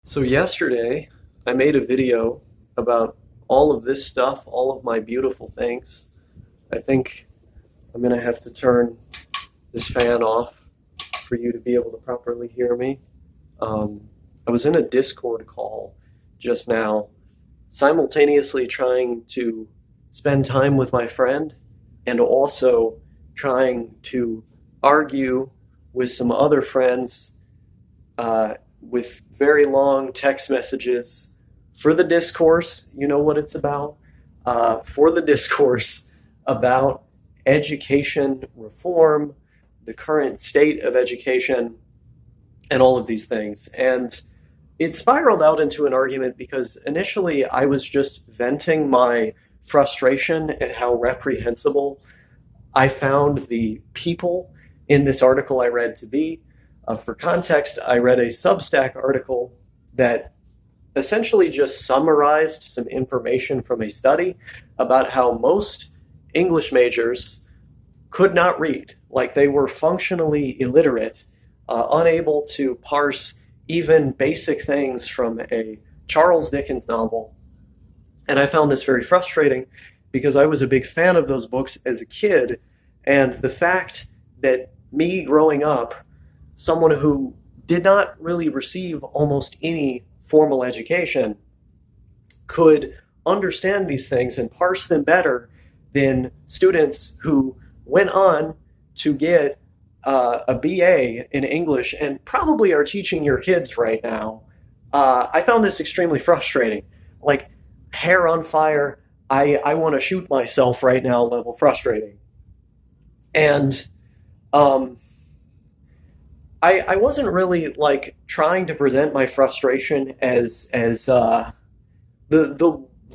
So yesterday, I made a video about all of this stuff, all of my beautiful things. I think I'm gonna have to turn this fan off for you to be able to properly hear me. Um, I was in a Discord call just now, simultaneously trying to spend time with my friend and also trying to argue with some other friends with very long text messages for the discourse. You know what it's about? For the discourse about education reform, the current state of education, and all of these things. And it spiraled out into an argument because initially I was just venting my frustration at how reprehensible I found the people in this article I read to be. For context, I read a Substack article that essentially just summarized some information from a study about how most English majors could not read, like they were functionally illiterate, unable to parse even basic things from a Charles Dickens novel. And I found this very frustrating because I was a big fan of those books as a kid, and the fact that me growing up, someone who did not really receive almost any formal education, could understand these things and parse them better than students who went on to get a BA in English and probably are teaching your kids right now. I found this extremely frustrating. Like, hair on fire, I want to shoot myself right now level frustrating. And I wasn't really like trying to present my frustration as the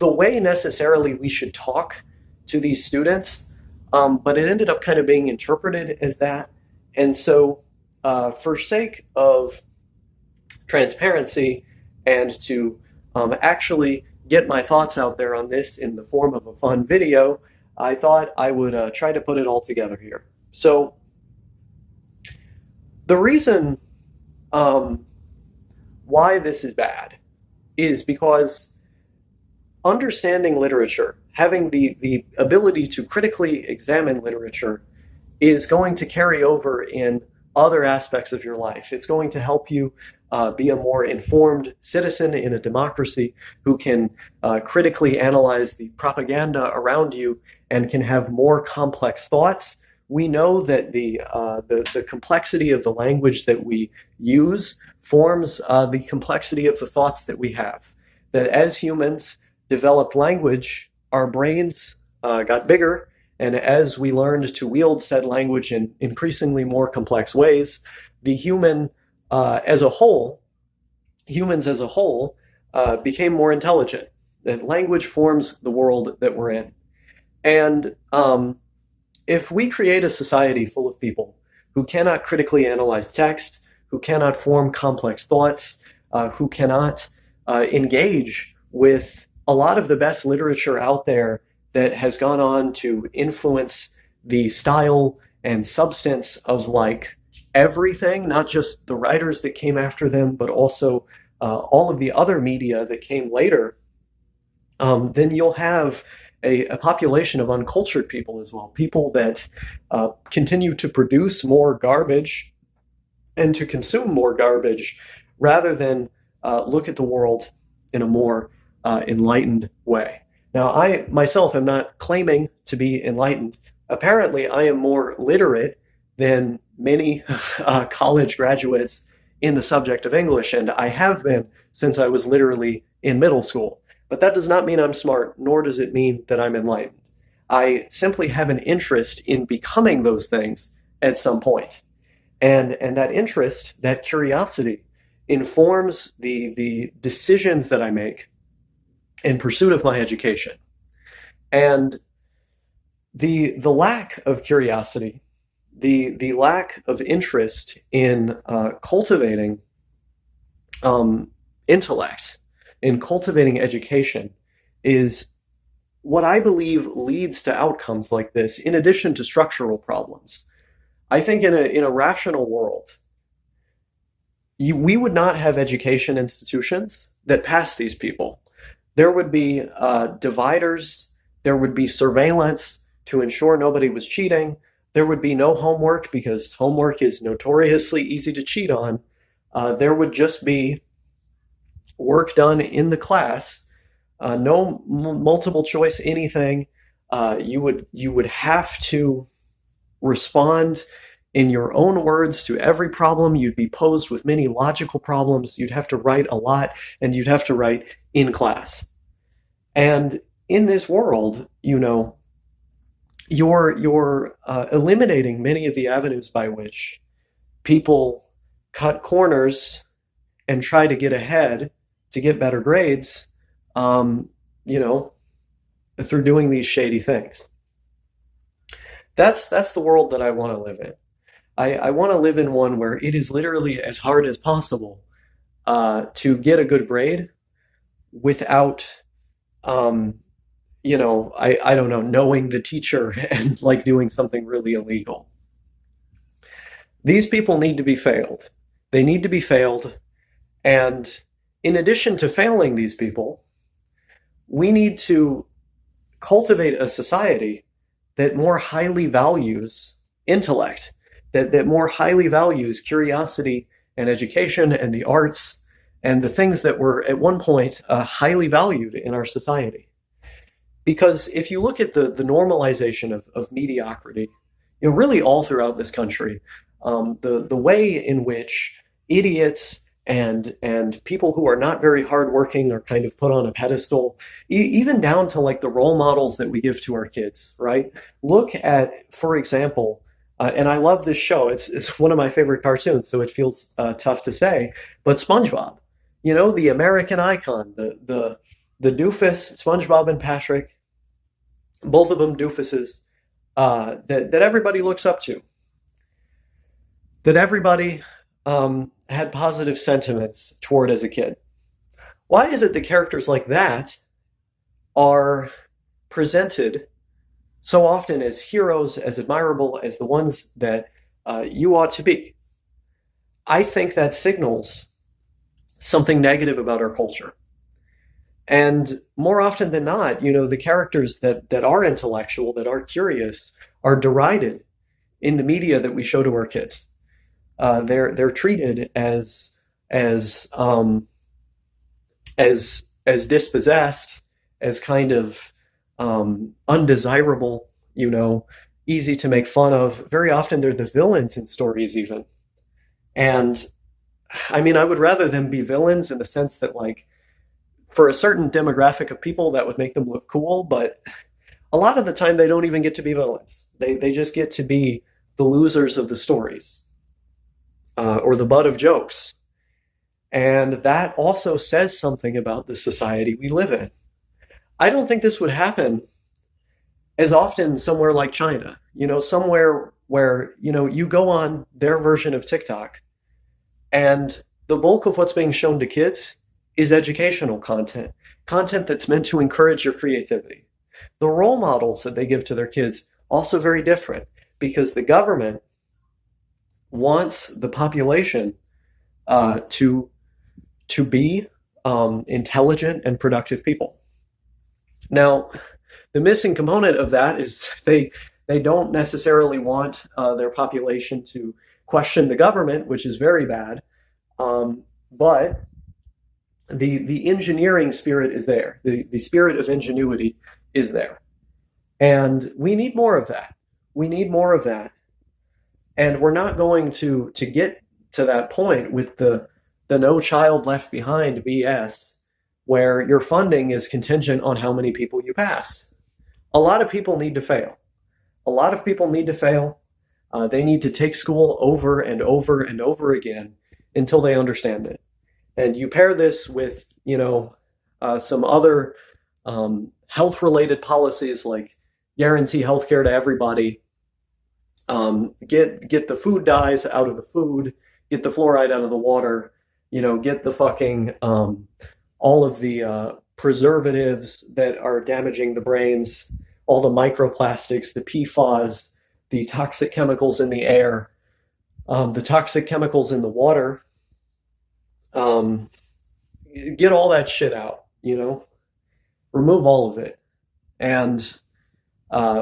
way necessarily we should talk to these students, but it ended up kind of being interpreted as that. And so, for sake of transparency and to actually get my thoughts out there on this in the form of a fun video, I thought I would try to put it all together here. So the reason why this is bad is because understanding literature, having the ability to critically examine literature, is going to carry over in other aspects of your life. It's going to help you be a more informed citizen in a democracy who can critically analyze the propaganda around you and can have more complex thoughts. We know that the complexity of the language that we use forms the complexity of the thoughts that we have. That as humans developed language, our brains got bigger, and as we learned to wield said language in increasingly more complex ways, the humans as a whole, became more intelligent. That language forms the world that we're in. And if we create a society full of people who cannot critically analyze text, who cannot form complex thoughts, who cannot engage with a lot of the best literature out there that has gone on to influence the style and substance of like everything, not just the writers that came after them, but also all of the other media that came later, then you'll have a population of uncultured people as well, people that continue to produce more garbage and to consume more garbage rather than look at the world in a more enlightened way. Now, I myself am not claiming to be enlightened. Apparently, I am more literate than many college graduates in the subject of English, and I have been since I was literally in middle school. But that does not mean I'm smart, nor does it mean that I'm enlightened. I simply have an interest in becoming those things at some point. And that interest, that curiosity, informs the decisions that I make in pursuit of my education. And the lack of curiosity, the lack of interest in cultivating intellect, in cultivating education, is what I believe leads to outcomes like this, in addition to structural problems. I think in a rational world, we would not have education institutions that pass these people. There would be dividers, there would be surveillance to ensure nobody was cheating. There would be no homework because homework is notoriously easy to cheat on. There would just be work done in the class, no multiple choice anything. You would have to respond in your own words to every problem. You'd be posed with many logical problems. You'd have to write a lot, and you'd have to write in class. And in this world, you're eliminating many of the avenues by which people cut corners and try to get ahead to get better grades, through doing these shady things. That's the world that I want to live in. I want to live in one where it is literally as hard as possible to get a good grade without, I don't know, knowing the teacher and like doing something really illegal. These people need to be failed. They need to be failed. And in addition to failing these people, we need to cultivate a society that more highly values intellect, that more highly values curiosity and education and the arts and the things that were at one point highly valued in our society. Because if you look at the normalization of mediocrity, really all throughout this country, the way in which idiots and people who are not very hardworking are kind of put on a pedestal, even down to like the role models that we give to our kids, right? Look at, for example, and I love this show. It's one of my favorite cartoons, so it feels tough to say, but SpongeBob, the American icon, the doofus, SpongeBob and Patrick, both of them doofuses, that everybody looks up to, that everybody had positive sentiments toward as a kid. Why is it that characters like that are presented so often as heroes, as admirable as the ones that you ought to be? I think that signals something negative about our culture. And more often than not, the characters that are intellectual, that are curious, are derided in the media that we show to our kids. They're treated as dispossessed, as kind of undesirable, easy to make fun of. Very often they're the villains in stories even. And I mean, I would rather them be villains in the sense that, like, for a certain demographic of people, that would make them look cool, but a lot of the time they don't even get to be villains. They just get to be the losers of the stories. Or the butt of jokes. And that also says something about the society we live in. I don't think this would happen as often somewhere like China, somewhere where, you go on their version of TikTok and the bulk of what's being shown to kids is educational content that's meant to encourage your creativity. The role models that they give to their kids, also very different, because the government wants the population to be intelligent and productive people. Now, the missing component of that is they don't necessarily want their population to question the government, which is very bad. But the engineering spirit is there. The spirit of ingenuity is there. And we need more of that. We need more of that. And we're not going to get to that point with the No Child Left Behind BS, where your funding is contingent on how many people you pass. A lot of people need to fail. A lot of people need to fail. They need to take school over and over and over again until they understand it. And you pair this with, some other health-related policies like guarantee healthcare to everybody, get the food dyes out of the food, get the fluoride out of the water, get the fucking all of the preservatives that are damaging the brains, all the microplastics, the PFAS, the toxic chemicals in the air, the toxic chemicals in the water, Um, get all that shit out, remove all of it. And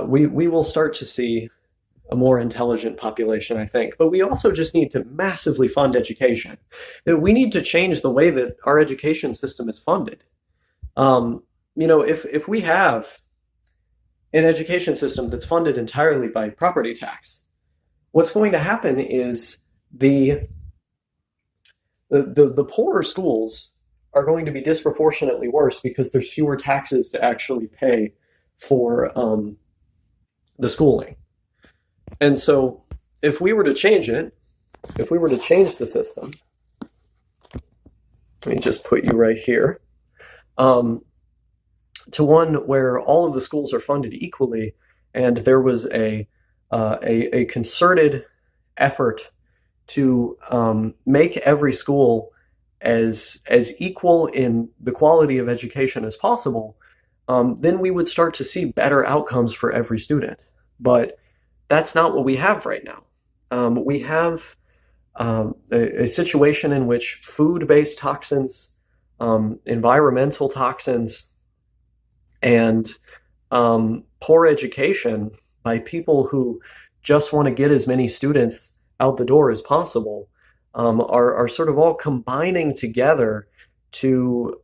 we will start to see a more intelligent population, I think. But we also just need to massively fund education. We need to change the way that our education system is funded. If we have an education system that's funded entirely by property tax, what's going to happen is the poorer schools are going to be disproportionately worse because there's fewer taxes to actually pay for the schooling. And so if we were to change it, if we were to change the system, let me just put you right here, to one where all of the schools are funded equally, and there was a concerted effort to make every school as equal in the quality of education as possible, then we would start to see better outcomes for every student. But that's not what we have right now. We have a situation in which food-based toxins, environmental toxins, and poor education by people who just want to get as many students out the door as possible are sort of all combining together to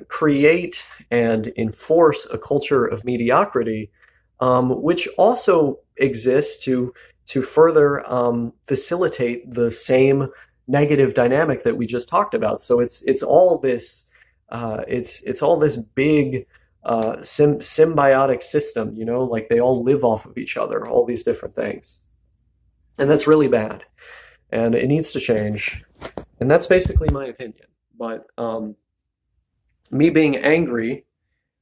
create and enforce a culture of mediocrity, which also exists to further facilitate the same negative dynamic that we just talked about. So it's all this it's all this big symbiotic system, like they all live off of each other, all these different things. And that's really bad. And it needs to change. And that's basically my opinion. But me being angry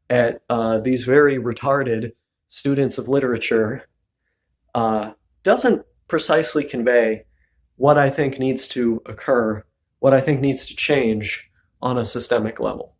at these very retarded students of literature doesn't precisely convey what I think needs to occur, what I think needs to change on a systemic level.